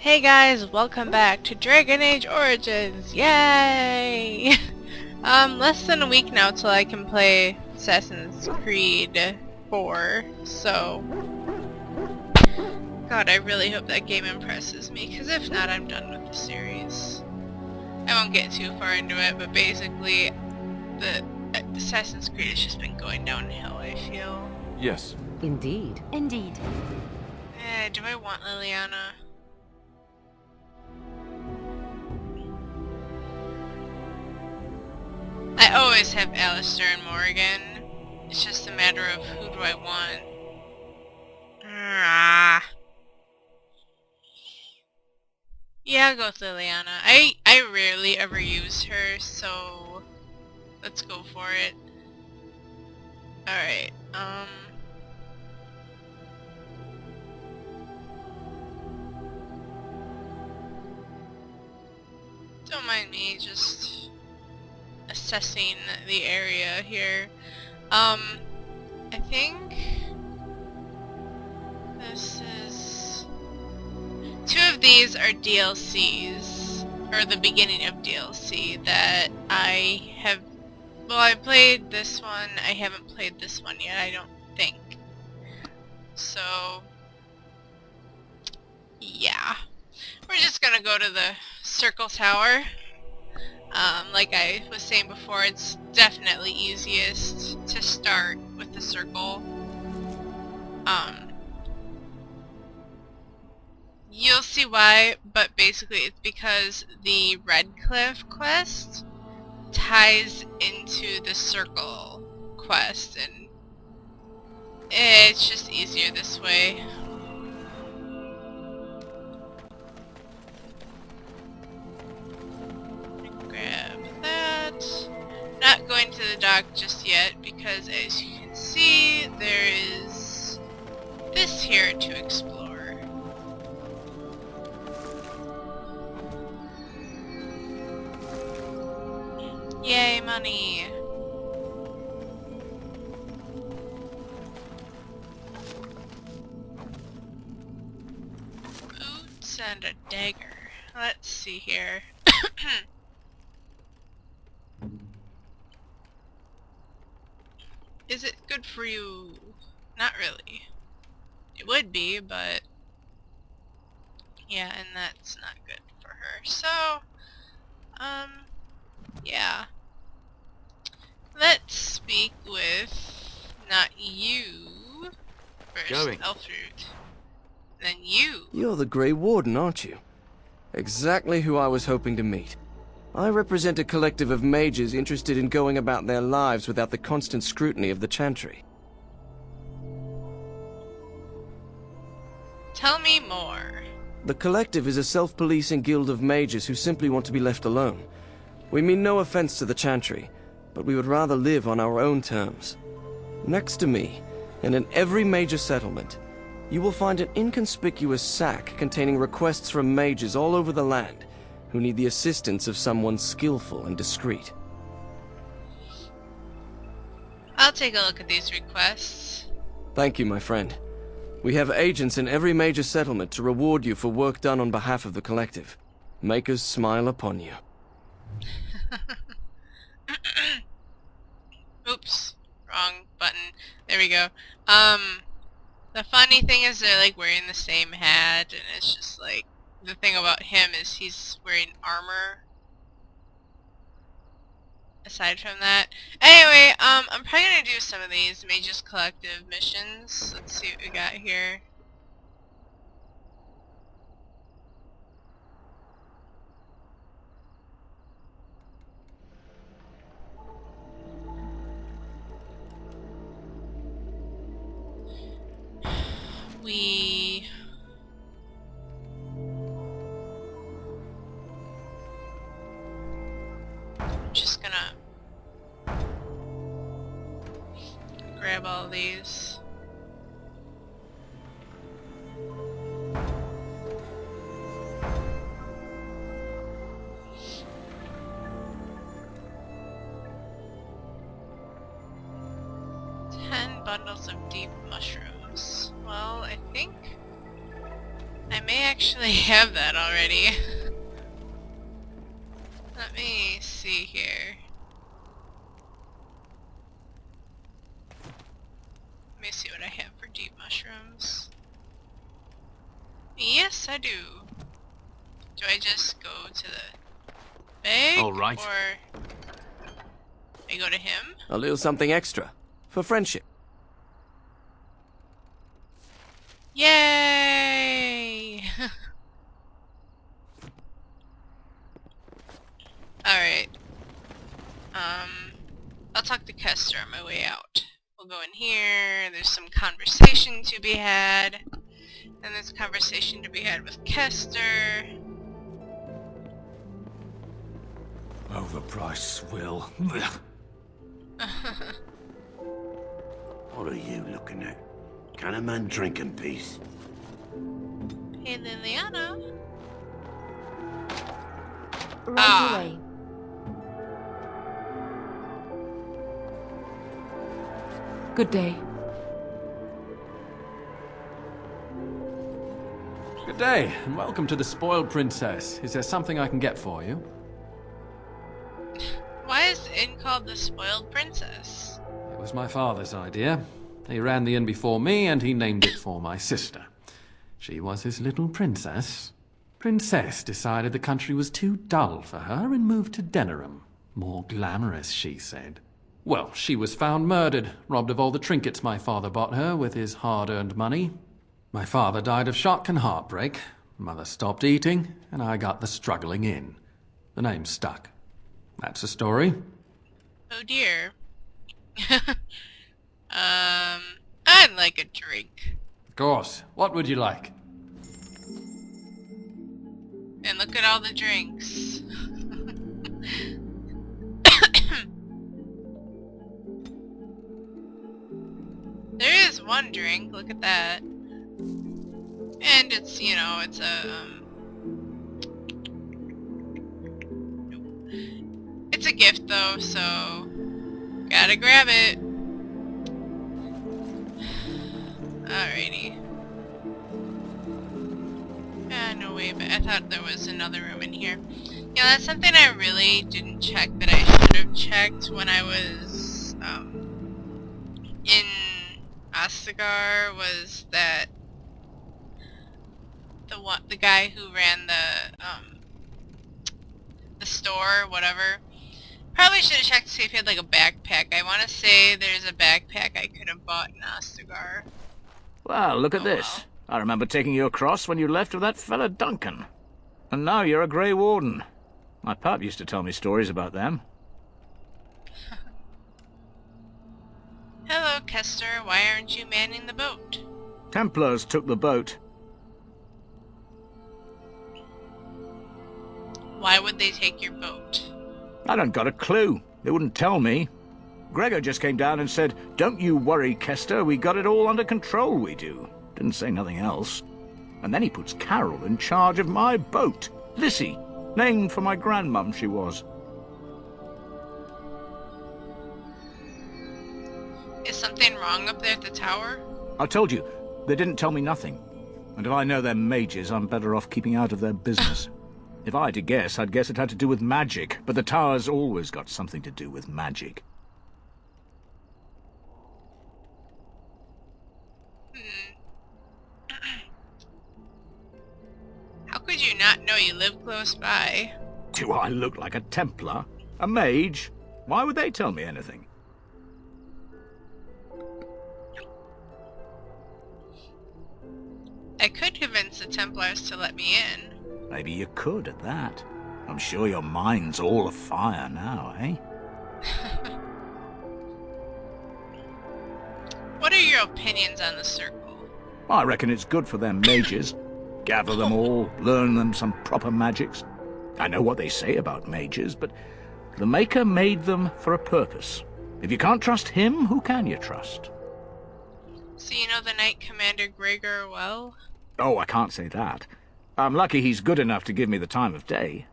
Hey guys, welcome back to Dragon Age Origins! Yay! Less than a week now till I can play Assassin's Creed 4, so... God, I really hope that game impresses me, because if not, I'm done with the series. I won't get too far into it, but basically, the Assassin's Creed has just been going downhill, I feel. Yes. Indeed. Indeed. Do I want Leliana? I always have Alistair and Morrigan. It's just a matter of who do I want. Yeah, I'll go with Leliana. I rarely ever use her, so let's go for it. Alright, don't mind me just assessing the area here. I think this is... Two of these are DLCs, or the beginning of DLC that I have... Well, I played this one, I haven't played this one yet, I don't think. So... yeah. We're just gonna go to the Circle Tower. Like I was saying before, it's definitely easiest to start with the circle. You'll see why, but basically it's because the Redcliffe quest ties into the circle quest, and it's just easier this way. Grab that. Not going to the dock just yet because, as you can see, there is this here to explore. Yay, money! Boots and a dagger. Let's see here. Is it good for you? Not really. It would be, but... yeah, and that's not good for her. So, yeah. Let's speak with... not you. First, Going. Elfrude. Then you. You're the Grey Warden, aren't you? Exactly who I was hoping to meet. I represent a collective of mages interested in going about their lives without the constant scrutiny of the Chantry. Tell me more. The collective is a self-policing guild of mages who simply want to be left alone. We mean no offense to the Chantry, but we would rather live on our own terms. Next to me, and in every major settlement, you will find an inconspicuous sack containing requests from mages all over the land who need the assistance of someone skillful and discreet. I'll take a look at these requests. Thank you, my friend. We have agents in every major settlement to reward you for work done on behalf of the collective. Make us smile upon you. Oops, wrong button. There we go. The funny thing is they're like wearing the same hat, and it's just like, the thing about him is he's wearing armor. Aside from that. Anyway, I'm probably gonna do some of these Mages Collective missions. Let's see what we got here. I'm just gonna grab all these. Bundles of deep mushrooms. Well, I think I may actually have that already. Let me see here. Let me see what I have for deep mushrooms. Yes, I do. Do I just go to the bag? All right. Or I go to him? A little something extra. For friendship. Yay! Alright. I'll talk to Kester on my way out. We'll go in here, there's some conversation to be had. And there's a conversation to be had with Kester. Overpriced swill. What are you looking at? Can a man drink in peace? Hey Liliana. Right away. Good day. Good day, and welcome to the Spoiled Princess. Is there something I can get for you? Why is the inn called the Spoiled Princess? It was my father's idea. He ran the inn before me, and he named it for my sister. She was his little princess. Princess decided the country was too dull for her and moved to Denerim. More glamorous, she said. Well, she was found murdered, robbed of all the trinkets my father bought her with his hard-earned money. My father died of shock and heartbreak. Mother stopped eating, and I got the struggling inn. The name stuck. That's the story. Oh dear. I'd like a drink. Of course. What would you like? And look at all the drinks. There is one drink, look at that. And it's, you know, it's a, it's a gift though, so gotta grab it. Alrighty. No way, but I thought there was another room in here. Yeah, that's something I really didn't check that I should have checked when I was, in Ostagar, was that the guy who ran the store, whatever, probably should have checked to see if he had like a backpack. I want to say there's a backpack I could have bought in Ostagar. Well, look at Oh, this. well. I remember taking you across when you left with that fella Duncan. And now you're a Grey Warden. My pap used to tell me stories about them. Hello, Kester. Why aren't you manning the boat? Templars took the boat. Why would they take your boat? I don't got a clue. They wouldn't tell me. Gregor just came down and said, "Don't you worry, Kester, we got it all under control, we do." Didn't say nothing else. And then he puts Carol in charge of my boat. Lissy, named for my grandmum she was. Is something wrong up there at the tower? I told you, they didn't tell me nothing. And if I know they're mages, I'm better off keeping out of their business. If I had to guess, I'd guess it had to do with magic, but the tower's always got something to do with magic. How could you not know you live close by? Do I look like a Templar? A mage? Why would they tell me anything? I could convince the Templars to let me in. Maybe you could at that. I'm sure your mind's all afire now, eh? What are your opinions on the circle? I reckon it's good for them mages. Gather them all, learn them some proper magics. I know what they say about mages, but the Maker made them for a purpose. If you can't trust him, who can you trust? So you know the Knight Commander Gregor well? Oh, I can't say that. I'm lucky he's good enough to give me the time of day.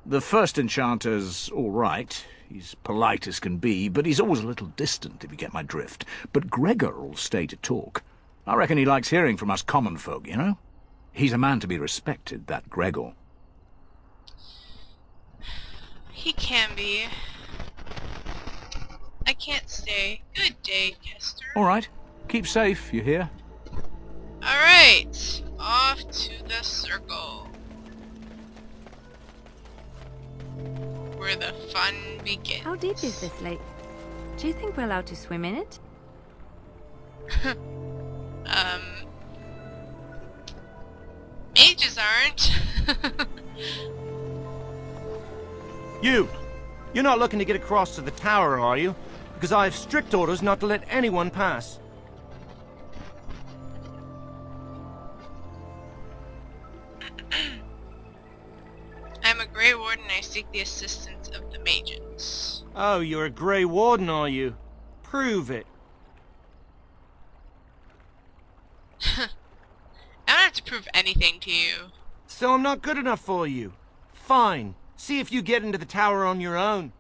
The first enchanter's all right. He's polite as can be, but he's always a little distant, if you get my drift. But Gregor'll stay to talk. I reckon he likes hearing from us common folk, you know? He's a man to be respected, that Gregor. He can be. I can't stay. Good day, Kester. All right. Keep safe, you hear? Alright, off to the circle. Where the fun begins. How deep is this lake? Do you think we're allowed to swim in it? Mages aren't. You're not looking to get across to the tower, are you? Because I have strict orders not to let anyone pass. I'm a Grey Warden and I seek the assistance of the mages. Oh, you're a Grey Warden, are you? Prove it. I don't have to prove anything to you. So I'm not good enough for you. Fine. See if you get into the tower on your own.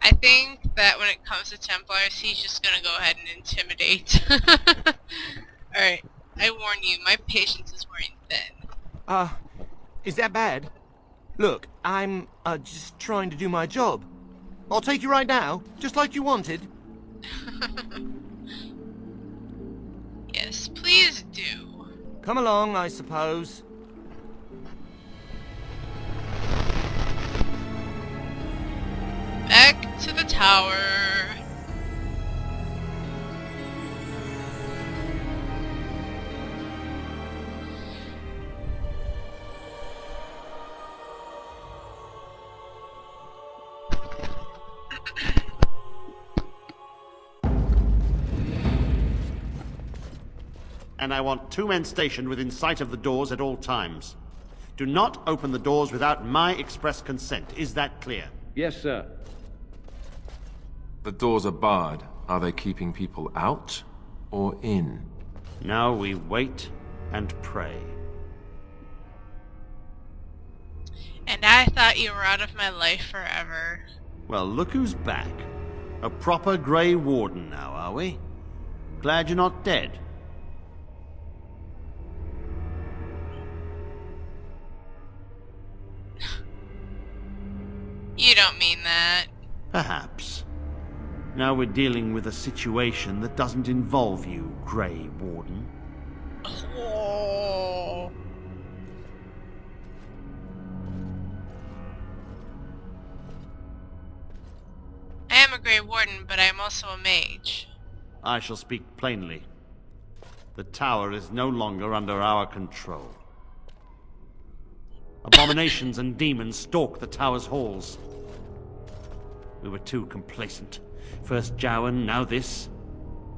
I think that when it comes to Templars, he's just gonna go ahead and intimidate. Alright, I warn you, my patience is wearing thin. Is that bad? Look, I'm, just trying to do my job. I'll take you right now, just like you wanted. Yes, please do. Come along, I suppose. Back to the tower. And I want 2 men stationed within sight of the doors at all times. Do not open the doors without my express consent. Is that clear? Yes, sir. The doors are barred. Are they keeping people out or in? Now we wait and pray. And I thought you were out of my life forever. Well, look who's back. A proper Grey Warden now, are we? Glad you're not dead. You don't mean that. Perhaps. Now we're dealing with a situation that doesn't involve you, Grey Warden. Oh. I am a Grey Warden, but I am also a mage. I shall speak plainly. The tower is no longer under our control. Abominations and demons stalk the tower's halls. We were too complacent. First Jowan, now this.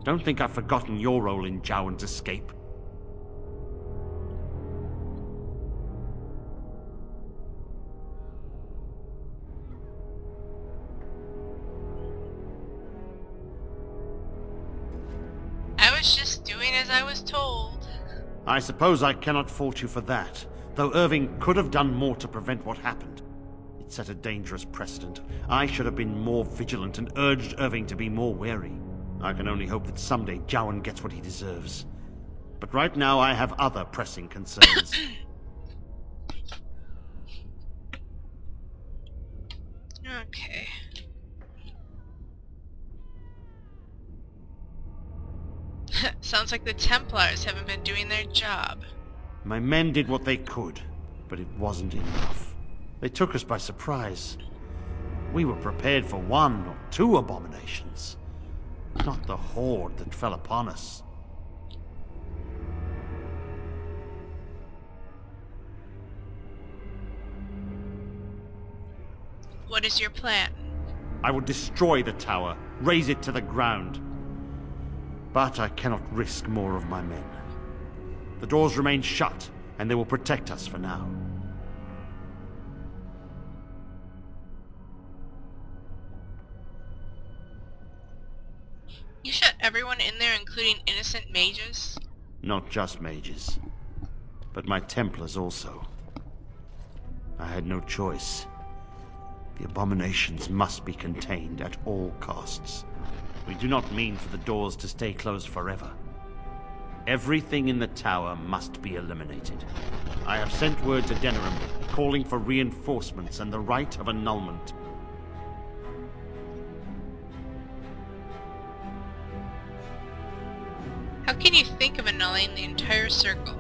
Don't think I've forgotten your role in Jowan's escape. I was just doing as I was told. I suppose I cannot fault you for that, though Irving could have done more to prevent what happened. It set a dangerous precedent. I should have been more vigilant and urged Irving to be more wary. I can only hope that someday Jowan gets what he deserves. But right now I have other pressing concerns. Okay. Sounds like the Templars haven't been doing their job. My men did what they could, but it wasn't enough. They took us by surprise. We were prepared for 1 or 2 abominations, not the horde that fell upon us. What is your plan? I will destroy the tower, raze it to the ground. But I cannot risk more of my men. The doors remain shut, and they will protect us for now. You shut everyone in there, including innocent mages? Not just mages, but my Templars also. I had no choice. The abominations must be contained at all costs. We do not mean for the doors to stay closed forever. Everything in the tower must be eliminated. I have sent word to Denerim, calling for reinforcements and the right of annulment. How can you think of annulling the entire circle?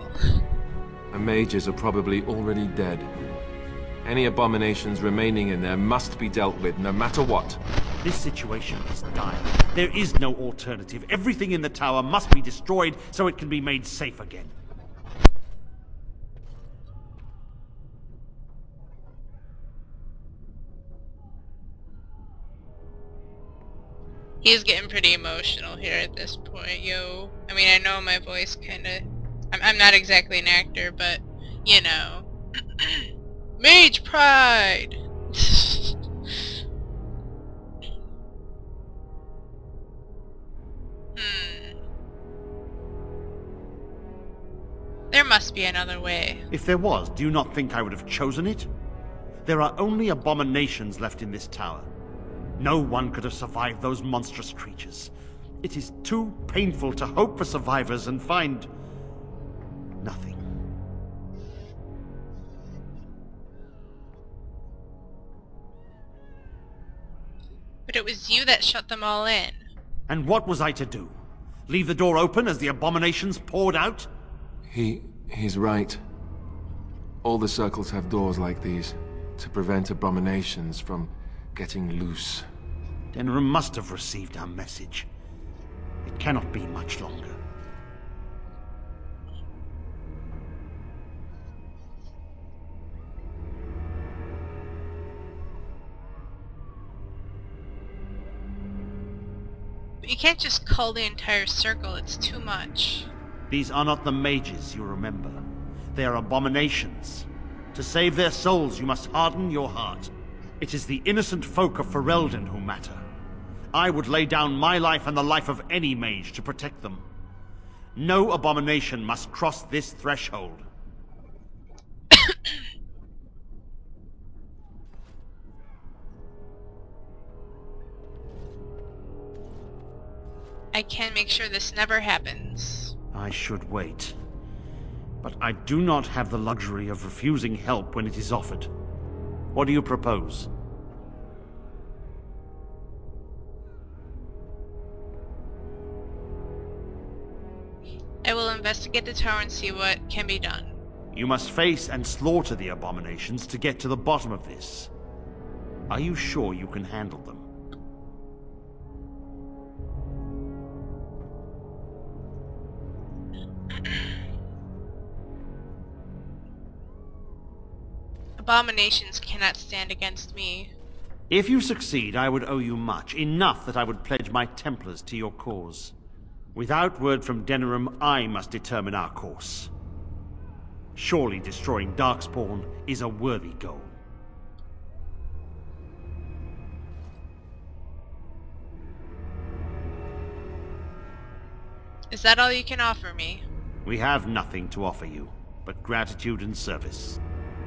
The mages are probably already dead. Any abominations remaining in there must be dealt with, no matter what. This situation is dire. There is no alternative. Everything in the tower must be destroyed so it can be made safe again. He's getting pretty emotional here at this point, yo. I mean, I know my voice kinda... I'm not exactly an actor, but, you know. Mage pride! There must be another way. If there was, do you not think I would have chosen it? There are only abominations left in this tower. No one could have survived those monstrous creatures. It is too painful to hope for survivors and find... nothing. But it was you that shut them all in. And what was I to do? Leave the door open as the abominations poured out? He's right. All the circles have doors like these, to prevent abominations from getting loose. Denerim must have received our message. It cannot be much longer. But you can't just cull the entire circle, it's too much. These are not the mages, you remember. They are abominations. To save their souls, you must harden your heart. It is the innocent folk of Ferelden who matter. I would lay down my life and the life of any mage to protect them. No abomination must cross this threshold. I can make sure this never happens. I should wait. But I do not have the luxury of refusing help when it is offered. What do you propose? I will investigate the tower and see what can be done. You must face and slaughter the abominations to get to the bottom of this. Are you sure you can handle them? Abominations cannot stand against me. If you succeed, I would owe you much. Enough that I would pledge my Templars to your cause. Without word from Denerim, I must determine our course. Surely destroying Darkspawn is a worthy goal. Is that all you can offer me? We have nothing to offer you, but gratitude and service.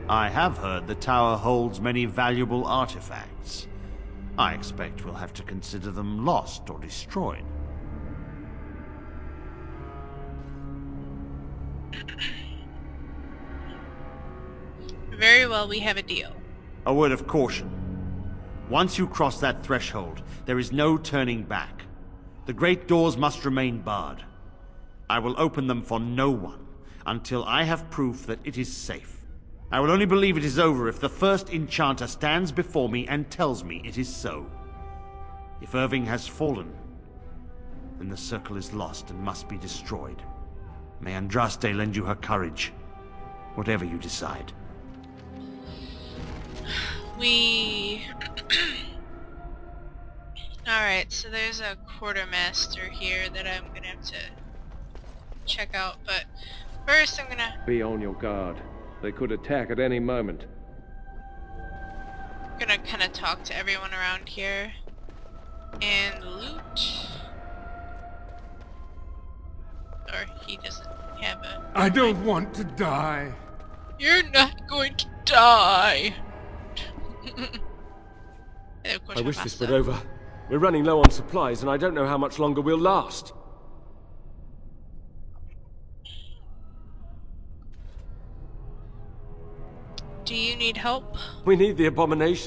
I have heard the tower holds many valuable artifacts. I expect we'll have to consider them lost or destroyed. Very well, we have a deal. A word of caution. Once you cross that threshold, there is no turning back. The great doors must remain barred. I will open them for no one until I have proof that it is safe. I will only believe it is over if the first enchanter stands before me and tells me it is so. If Irving has fallen, then the circle is lost and must be destroyed. May Andraste lend you her courage, whatever you decide. Alright, so there's a quartermaster here that I'm gonna have to check out, but first I'm gonna... Be on your guard. They could attack at any moment. I'm gonna kinda talk to everyone around here. And loot. Or he doesn't have a... I don't want to die. You're not going to die! And of course I wish this were over. We're running low on supplies, and I don't know how much longer we'll last. Do you need help? We need the abomination.